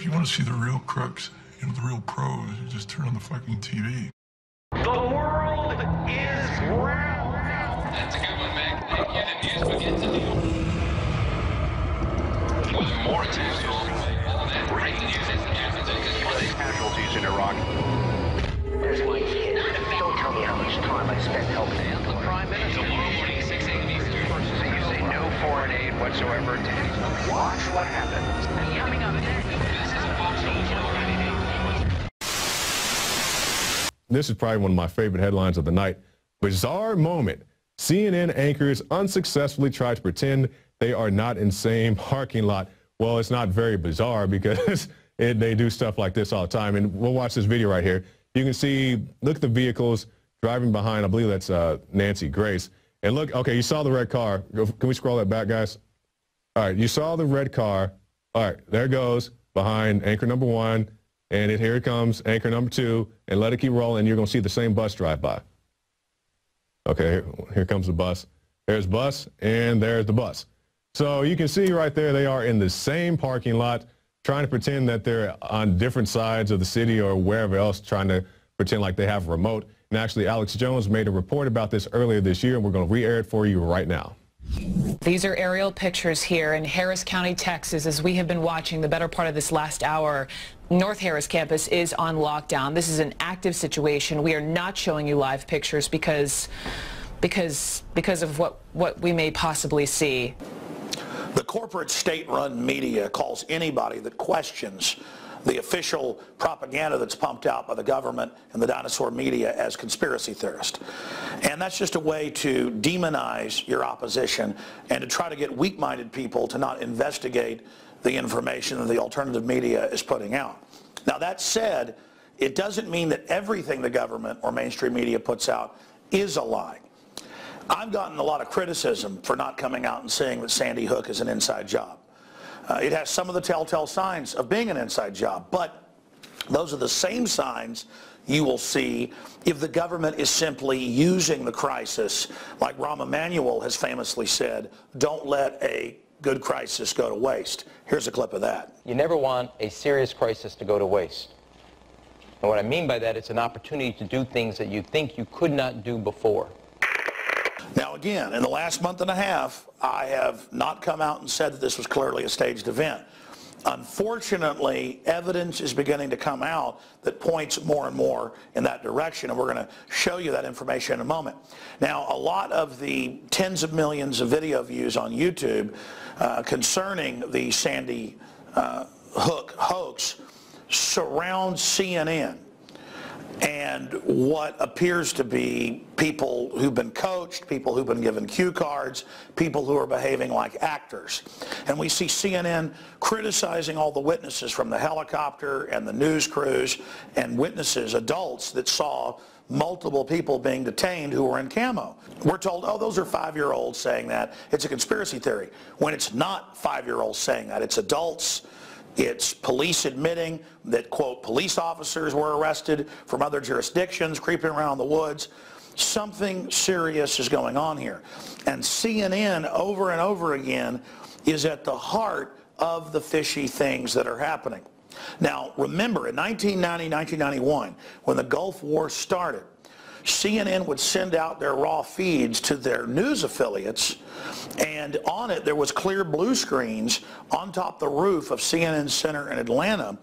If you want to see the real crooks, you know, the real pros, you just turn on the fucking TV. The world is round. That's a good one, Meg. Thank you. The news begins anew. With more attacks all that breaking news as it happens. Casualties in Iraq. There's my kid. Don't tell me how much time I spent helping him. The Prime Minister. Tomorrow morning, 6 a.m. Eastern. So you say no foreign aid whatsoever. Watch what happens. Coming up next. This is a Fox News already. This is probably one of my favorite headlines of the night. Bizarre moment. CNN anchors unsuccessfully try to pretend they are not in same parking lot. Well, it's not very bizarre because they do stuff like this all the time. And we'll watch this video right here. You can see, look at the vehicles driving behind. I believe that's Nancy Grace. And look, okay, you saw the red car. Can we scroll that back, guys? All right, you saw the red car. All right, there it goes behind anchor number 1. And here it comes, anchor number 2. And let it keep rolling. And you're going to see the same bus drive by. Okay, here comes the bus. There's bus, and there's the bus. So you can see right there they are in the same parking lot trying to pretend that they're on different sides of the city or wherever else, trying to pretend like they have a remote. And actually, Alex Jones made a report about this earlier this year, and we're going to re-air it for you right now. These are aerial pictures here in Harris County, Texas, as we have been watching the better part of this last hour. North Harris campus is on lockdown. This is an active situation. We are not showing you live pictures because of what we may possibly see. The corporate state-run media calls anybody that questions the official propaganda that's pumped out by the government and the dinosaur media as conspiracy theorist. And that's just a way to demonize your opposition and to try to get weak-minded people to not investigate the information that the alternative media is putting out. Now, that said, it doesn't mean that everything the government or mainstream media puts out is a lie. I've gotten a lot of criticism for not coming out and saying that Sandy Hook is an inside job. It has some of the telltale signs of being an inside job, but those are the same signs you will see if the government is simply using the crisis, like Rahm Emanuel has famously said, don't let a good crisis go to waste. Here's a clip of that. You never want a serious crisis to go to waste. And what I mean by that, it's an opportunity to do things that you think you could not do before. Now again, in the last month and a half, I have not come out and said that this was clearly a staged event. Unfortunately, evidence is beginning to come out that points more and more in that direction, and we're going to show you that information in a moment. Now, a lot of the tens of millions of video views on YouTube concerning the Sandy Hook hoax surround CNN and what appears to be people who've been coached, people who've been given cue cards, people who are behaving like actors. And we see CNN criticizing all the witnesses from the helicopter and the news crews and witnesses, adults that saw multiple people being detained who were in camo. We're told, oh, those are 5-year-olds saying that. It's a conspiracy theory. When it's not 5-year-olds saying that, it's adults. It's police admitting that, quote, police officers were arrested from other jurisdictions, creeping around the woods. Something serious is going on here. And CNN over and over again is at the heart of the fishy things that are happening. Now, remember, in 1990, 1991, when the Gulf War started, CNN would send out their raw feeds to their news affiliates, and on it there was clear blue screens on top the roof of CNN Center in Atlanta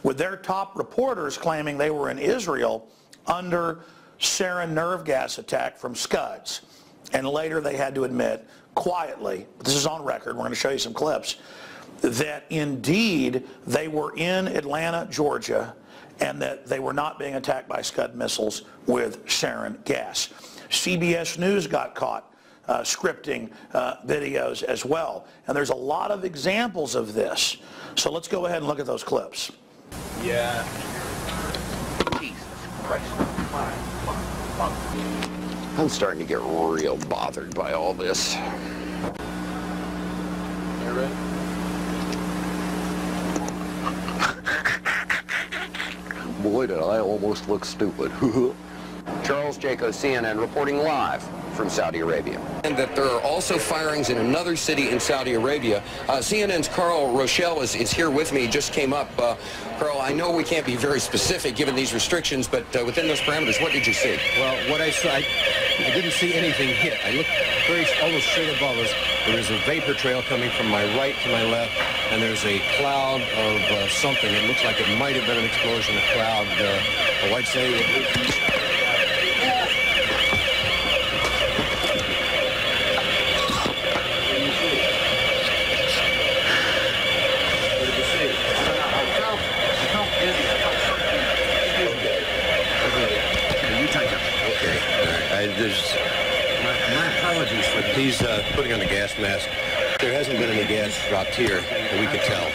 with their top reporters claiming they were in Israel under sarin nerve gas attack from Scuds. And later they had to admit quietly, this is on record, we're going to show you some clips, that indeed they were in Atlanta, Georgia, and that they were not being attacked by Scud missiles with sarin gas. CBS News got caught scripting videos as well. And there's a lot of examples of this. So let's go ahead and look at those clips. Yeah. Jesus Christ. I'm starting to get real bothered by all this. You ready? Boy, did I almost look stupid. Charles Jaco, CNN, reporting live from Saudi Arabia. And that there are also firings in another city in Saudi Arabia. CNN's Carl Rochelle is here with me, just came up. Carl, I know we can't be very specific given these restrictions, but within those parameters, what did you see? Well, what I saw, I didn't see anything hit. I looked almost straight above us. There is a vapor trail coming from my right to my left, and there's a cloud of something. It looks like it might have been an explosion, a cloud. I'd say my apologies for he's putting on the gas mask. There hasn't been any gas dropped here that we could tell.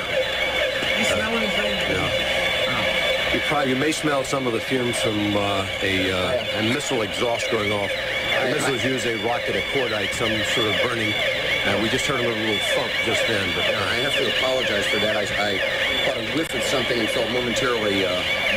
You smell anything? No. You may smell some of the fumes from a missile exhaust going off. The missiles use a rocket, a cordite, some sort of burning. We just heard a little thump just then. But I have to apologize for that. I caught a whiff of something and felt momentarily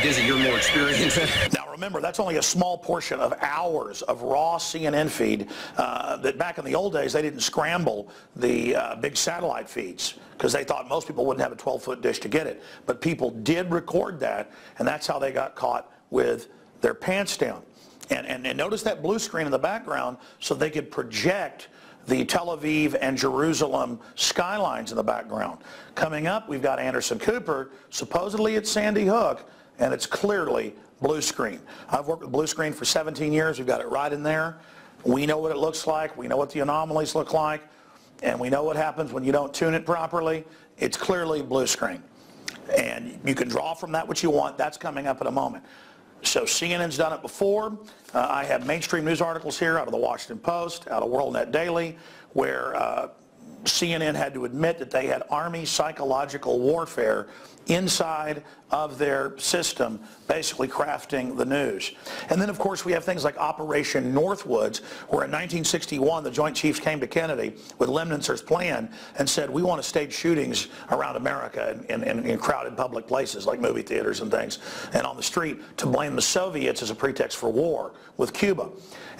dizzy. You're more experienced. Now remember, that's only a small portion of hours of raw CNN feed that back in the old days they didn't scramble the big satellite feeds because they thought most people wouldn't have a 12-foot dish to get it. But people did record that, and that's how they got caught with their pants down. And notice that blue screen in the background so they could project the Tel Aviv and Jerusalem skylines in the background. Coming up, we've got Anderson Cooper. Supposedly it's Sandy Hook, and it's clearly blue screen. I've worked with blue screen for 17 years. We've got it right in there. We know what it looks like. We know what the anomalies look like. And we know what happens when you don't tune it properly. It's clearly blue screen. And you can draw from that what you want. That's coming up in a moment. So CNN's done it before. I have mainstream news articles here out of the Washington Post, out of WorldNet Daily, where CNN had to admit that they had Army psychological warfare inside of their system, basically crafting the news. And then, of course, we have things like Operation Northwoods, where in 1961 the Joint Chiefs came to Kennedy with Lemnitzer's plan and said, we want to stage shootings around America in crowded public places like movie theaters and things, and on the street to blame the Soviets as a pretext for war with Cuba.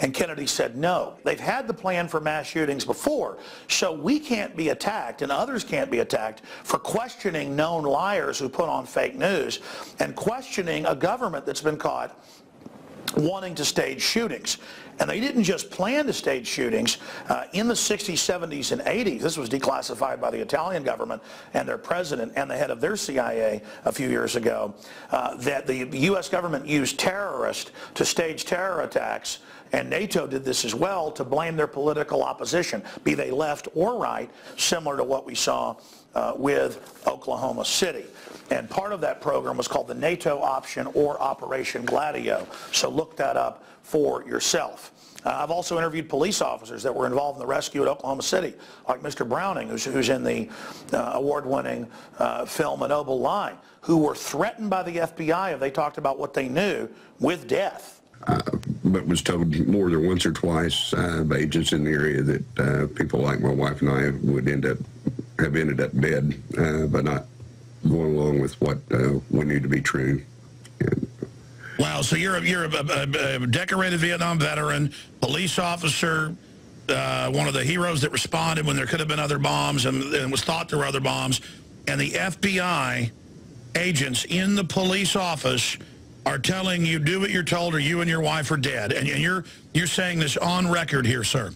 And Kennedy said, no, they've had the plan for mass shootings before, so we can't be attacked and others can't be attacked for questioning known liars who put on fake news and questioning a government that's been caught wanting to stage shootings. And they didn't just plan to stage shootings. In the 60s, 70s, and 80s, this was declassified by the Italian government and their president and the head of their CIA a few years ago, that the U.S. government used terrorists to stage terror attacks, and NATO did this as well to blame their political opposition, be they left or right, similar to what we saw with Oklahoma City. And part of that program was called the NATO Option or Operation Gladio. So look that up for yourself. I've also interviewed police officers that were involved in the rescue at Oklahoma City, like Mr. Browning, who's in the award-winning film A Noble Lie, who were threatened by the FBI if they talked about what they knew with death. But was told more than once or twice by agents in the area that people like my wife and I would have ended up dead by not going along with what we knew to be true. Wow, so you're a decorated Vietnam veteran, police officer, one of the heroes that responded when there could have been other bombs and was thought there were other bombs, and the FBI agents in the police office are telling you do what you're told or you and your wife are dead. And you're saying this on record here, sir.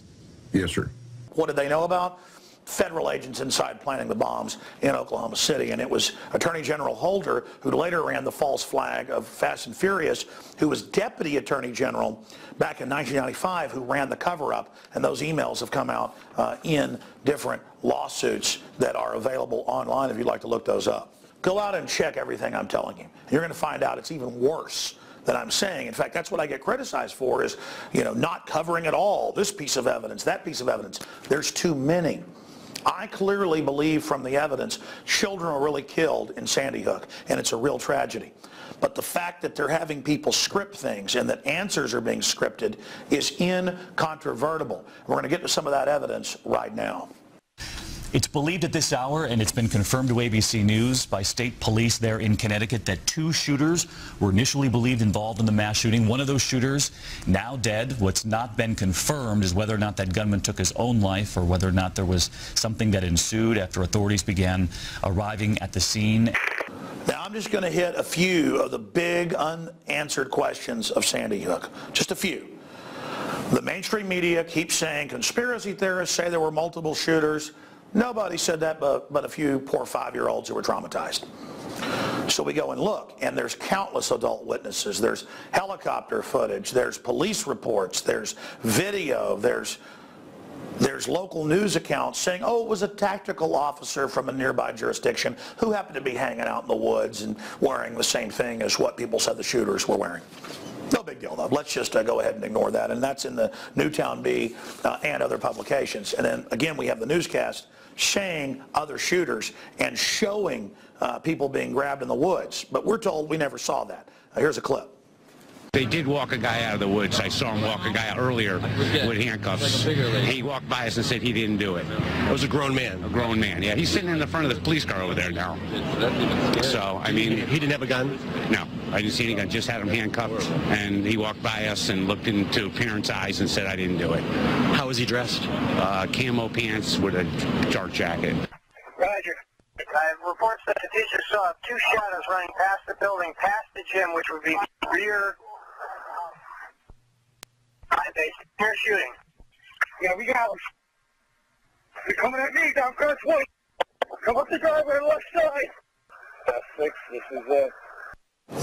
Yes, sir. What did they know about? Federal agents inside planning the bombs in Oklahoma City. And it was Attorney General Holder, who later ran the false flag of Fast and Furious, who was Deputy Attorney General back in 1995, who ran the cover-up. And those emails have come out in different lawsuits that are available online if you'd like to look those up. Go out and check everything I'm telling you. You're going to find out it's even worse than I'm saying. In fact, that's what I get criticized for is, not covering at all this piece of evidence, that piece of evidence. There's too many. I clearly believe from the evidence children were really killed in Sandy Hook, and it's a real tragedy. But the fact that they're having people script things and that answers are being scripted is incontrovertible. We're going to get to some of that evidence right now. It's believed at this hour, and it's been confirmed to ABC News by state police there in Connecticut, that 2 shooters were initially believed involved in the mass shooting. One of those shooters now dead. What's not been confirmed is whether or not that gunman took his own life or whether or not there was something that ensued after authorities began arriving at the scene. Now, I'm just going to hit a few of the big unanswered questions of Sandy Hook. Just a few. The mainstream media keeps saying conspiracy theorists say there were multiple shooters. Nobody said that but a few poor 5-year-olds who were traumatized. So we go and look, and there's countless adult witnesses. There's helicopter footage. There's police reports. There's video. There's local news accounts saying, oh, it was a tactical officer from a nearby jurisdiction who happened to be hanging out in the woods and wearing the same thing as what people said the shooters were wearing. No big deal, though. Let's just go ahead and ignore that. And that's in the Newtown Bee and other publications. And then, again, we have the newscast saying other shooters and showing people being grabbed in the woods. But we're told we never saw that. Here's a clip. They did walk a guy out of the woods. I saw him walk a guy out earlier with handcuffs. He walked by us and said he didn't do it. It was a grown man. A grown man, yeah. He's sitting in the front of the police car over there now. So, I mean... He didn't have a gun? No, I didn't see any gun. Just had him handcuffed. And he walked by us and looked into parents' eyes and said, I didn't do it. How was he dressed? Camo pants with a dark jacket. Roger. Reports that the teacher saw 2 shadows running past the building, past the gym, which would be rear... They're shooting. Yeah, we got them. They're coming at me down Cross Point. Come up the driveway on the left side. That's 6. This is it.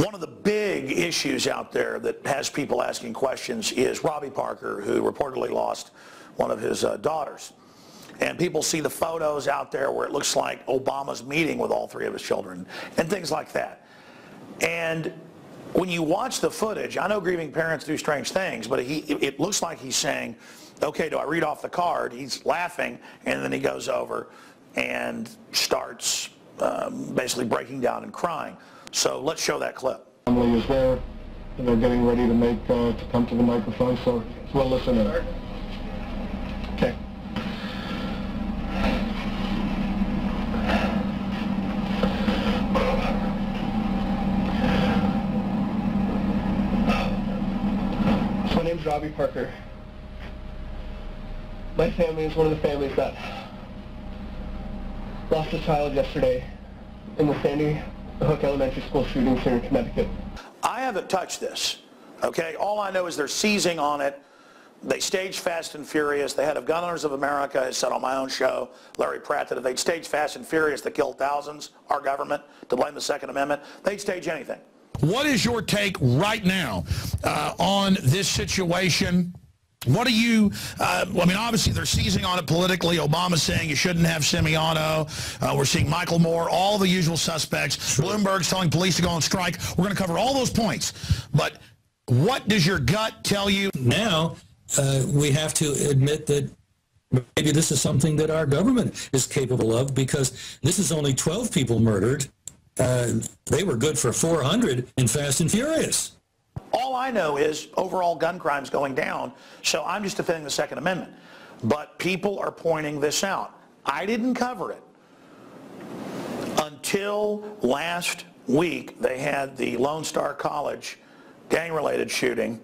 One of the big issues out there that has people asking questions is Robbie Parker, who reportedly lost one of his daughters. And people see the photos out there where it looks like Obama's meeting with all 3 of his children and things like that. And when you watch the footage, I know grieving parents do strange things, but it looks like he's saying, okay, do I read off the card? He's laughing, and then he goes over and starts basically breaking down and crying. So let's show that clip. Family is there, and they're getting ready to come to the microphone, so we'll listen in. Okay. My name's Robbie Parker. My family is one of the families that lost a child yesterday in the Sandy Hook Elementary School shootings here in Connecticut. I haven't touched this, okay? All I know is they're seizing on it. They staged Fast and Furious. The head of Gun Owners of America has said on my own show, Larry Pratt, that if they'd stage Fast and Furious that killed thousands, our government, to blame the Second Amendment, they'd stage anything. What is your take right now on this situation? What do you, I mean, obviously they're seizing on it politically. Obama's saying you shouldn't have Semiano. We're seeing Michael Moore, all the usual suspects. Bloomberg's telling police to go on strike. We're going to cover all those points. But what does your gut tell you? Now, we have to admit that maybe this is something that our government is capable of, because this is only 12 people murdered. They were good for 400 in Fast and Furious. All I know is overall gun crimes going down, so I'm just defending the Second Amendment. But people are pointing this out. I didn't cover it until last week. They had the Lone Star College gang-related shooting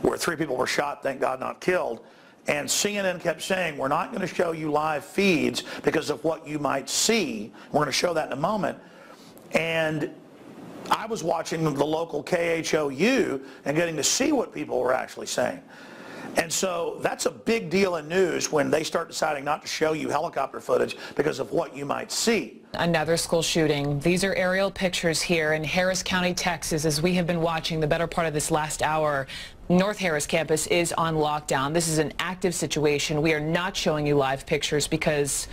where 3 people were shot, thank God not killed. And CNN kept saying, we're not going to show you live feeds because of what you might see. We're going to show that in a moment. And I was watching the local KHOU and getting to see what people were actually saying. And so that's a big deal in news when they start deciding not to show you helicopter footage because of what you might see. Another school shooting. These are aerial pictures here in Harris County, Texas, as we have been watching the better part of this last hour. North Harris campus is on lockdown. This is an active situation. We are not showing you live pictures because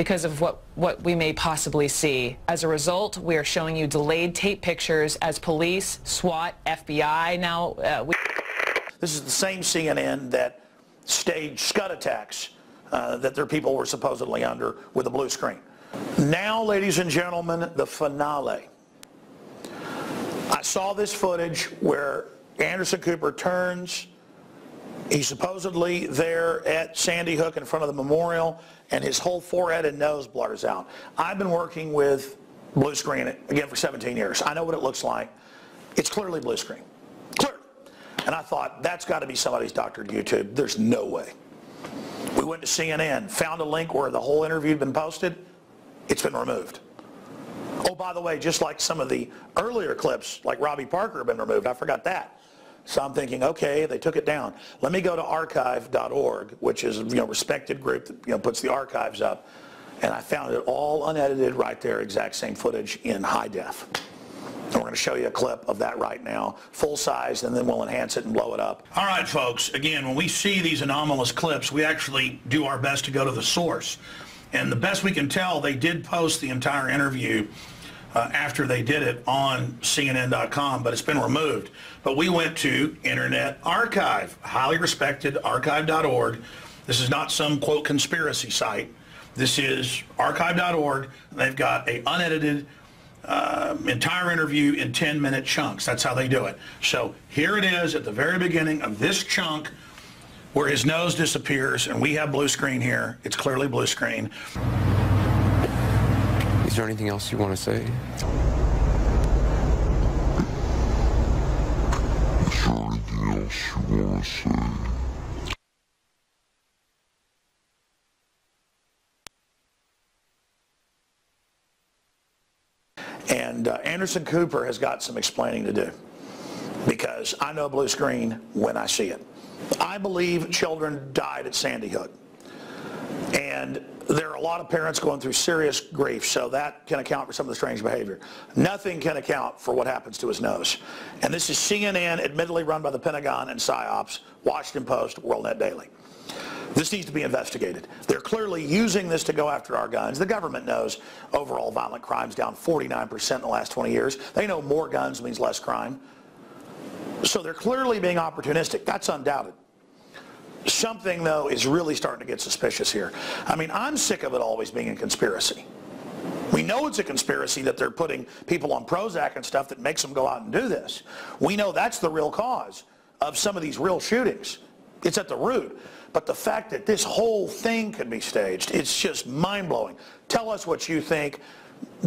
of what we may possibly see. As a result, we are showing you delayed tape pictures as police, SWAT, FBI now. This is the same CNN that staged Scud attacks that their people were supposedly under with a blue screen. Now, ladies and gentlemen, the finale. I saw this footage where Anderson Cooper turns He's supposedly there at Sandy Hook in front of the memorial, and his whole forehead and nose blurs out. I've been working with blue screen, again, for 17 years. I know what it looks like. It's clearly blue screen. Clearly. And I thought, that's got to be somebody's doctored YouTube. There's no way. We went to CNN, found a link where the whole interview had been posted. It's been removed. Oh, by the way, just like some of the earlier clips, like Robbie Parker, have been removed. I forgot that. So I'm thinking, okay, they took it down. Let me go to archive.org, which is a respected group that puts the archives up, and I found it all unedited right there, exact same footage in high def. And we're going to show you a clip of that right now, full size, and then we'll enhance it and blow it up. All right, folks. Again, when we see these anomalous clips, we actually do our best to go to the source. And the best we can tell, they did post the entire interview after they did it on CNN.com, but it's been removed. But we went to Internet Archive, highly respected archive.org. This is not some, quote, conspiracy site. This is archive.org. They've got an unedited entire interview in 10-minute chunks. That's how they do it. So here it is at the very beginning of this chunk where his nose disappears, and we have blue screen here. It's clearly blue screen. Is there anything else you want to say? Is there anything else you want to say? And Anderson Cooper has got some explaining to do, because I know blue screen when I see it. I believe children died at Sandy Hook, and there are a lot of parents going through serious grief, so that can account for some of the strange behavior. Nothing can account for what happens to his nose. And this is CNN, admittedly run by the Pentagon and PSYOPs, Washington Post, WorldNet Daily. This needs to be investigated. They're clearly using this to go after our guns. The government knows overall violent crime's down 49% in the last 20 years. They know more guns means less crime. So they're clearly being opportunistic. That's undoubted. Something, though, is really starting to get suspicious here. I mean, I'm sick of it always being a conspiracy. We know it's a conspiracy that they're putting people on Prozac and stuff that makes them go out and do this. We know that's the real cause of some of these real shootings. It's at the root. But the fact that this whole thing could be staged, it's just mind-blowing. Tell us what you think.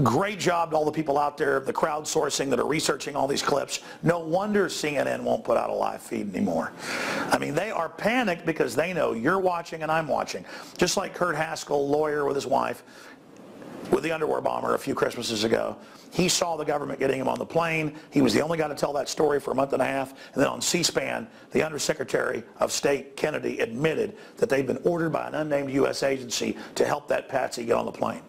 Great job to all the people out there, the crowdsourcing that are researching all these clips. No wonder CNN won't put out a live feed anymore. I mean, they are panicked because they know you're watching and I'm watching. Just like Kurt Haskell, lawyer with his wife, with the underwear bomber a few Christmases ago. He saw the government getting him on the plane. He was the only guy to tell that story for a month and a half. And then on C-SPAN, the Undersecretary of State Kennedy admitted that they'd been ordered by an unnamed U.S. agency to help that patsy get on the plane.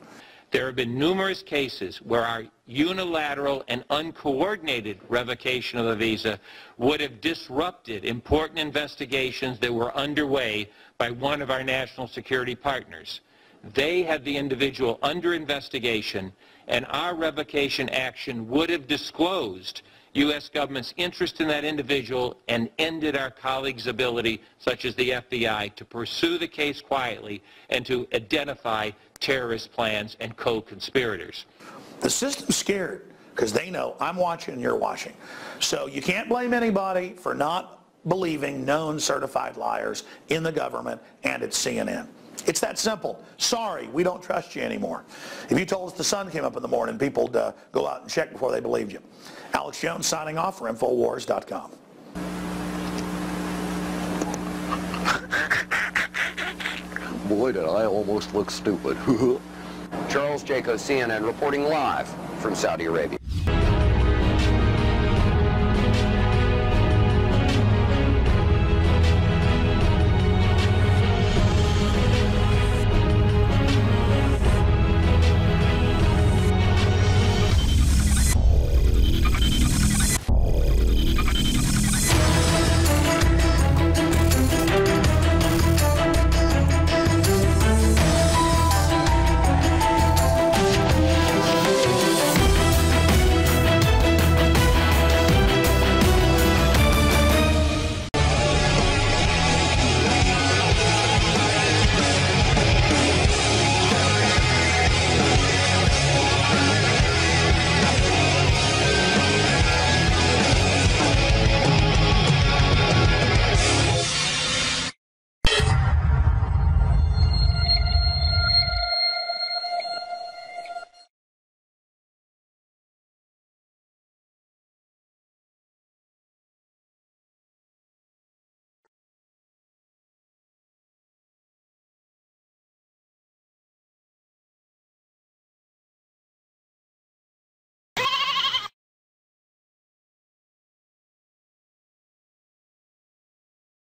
There have been numerous cases where our unilateral and uncoordinated revocation of a visa would have disrupted important investigations that were underway by one of our national security partners. They had the individual under investigation, and our revocation action would have disclosed U.S. government's interest in that individual and ended our colleagues' ability, such as the FBI, to pursue the case quietly and to identify terrorist plans and co-conspirators. The system's scared because they know I'm watching and you're watching. So you can't blame anybody for not believing known certified liars in the government and at CNN. It's that simple. Sorry, we don't trust you anymore. If you told us the sun came up in the morning, people would go out and check before they believed you. Alex Jones signing off for Infowars.com. Boy, did I almost look stupid. Charles Jaco, CNN, reporting live from Saudi Arabia.